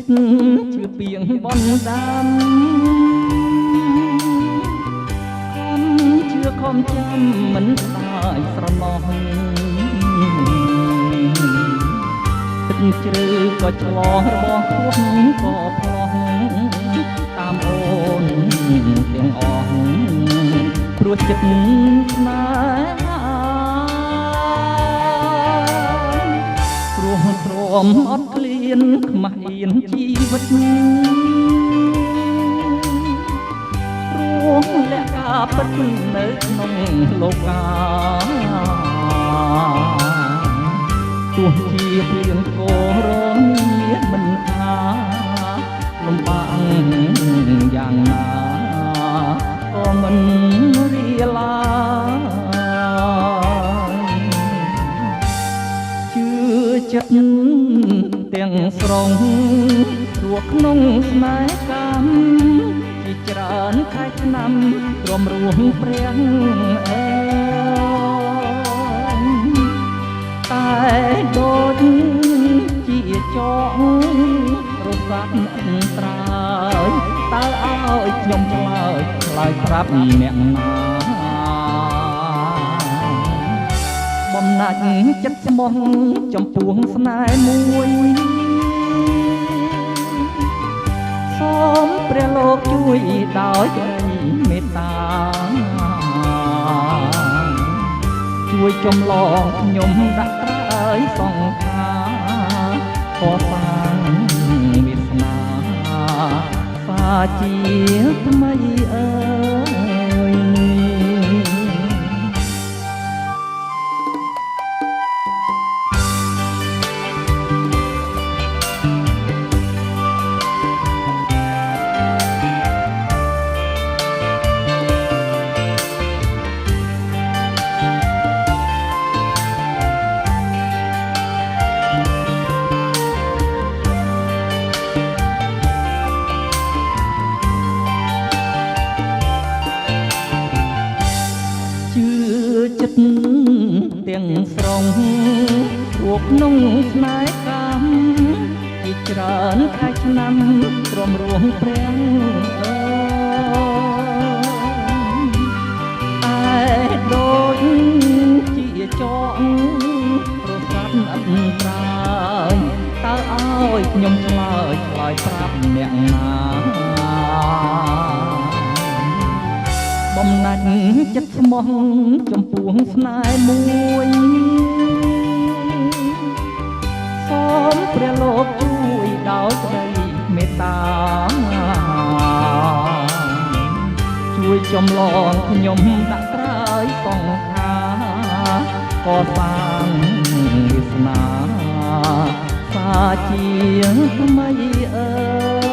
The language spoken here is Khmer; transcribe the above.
ចិត្តជឿពីងបនដាំជឿខំចាំមិនស្ដាយស្រណោះទឹកជ្រៅក៏ឆ្លោះរបស់ខ្លួនក៏ផ្លោះតាមអូនទាំងអស់ព្រោះចិត្តស្នេហាព្រោះទ្រាំអត់ក្លៀនខ្មាស់អៀនជីវិតរួមលក្ខការពិតនៅក្នុងលោកាទោះជាព្រៀងកោរងាមិនថាលំបាកយ៉ាងណាក៏មិនរៀឡាជឿចិត្តទាំងស្រុងព្រោះក្នុងស្នេហ៍កម្មជាច្រើនខែឆ្នាំទ្រាំរួងព្រះអើតែដូចជាចងរសាត់ត្រើយតើឲ្យខ្ញុំឆ្លើយប្រាប់អ្នកណាបំណាច់ចិត្តស្មោះចំពោះស្នេហ៍មួយសូមព្រះលោកជួយដោយក្តីមេត្តាជួយចំឡងខ្ញុំដាក់ត្រើយសង្ខារកសាងវាសនាសាជាថ្មីអើយចិត្តទាំងស្រុងព្រោះក្នុងស្នេហ៍កម្មជាច្រើនខែឆ្នាំទ្រាំរួងព្រះអើតែដូចជាចងប្រសាទអត់ត្រើយតើឲ្យខ្ញុំឆ្លើយប្រាប់អ្នកណាបំណាច់ចិត្តស្មោះចំពោះស្នេហ៍មួយសូមព្រះលោកជួយដោយក្តីមេត្តាជួយចំឡងខ្ញុំដាក់ត្រើយសង្ខារកសាងវាសនាសាជាថ្មីអើ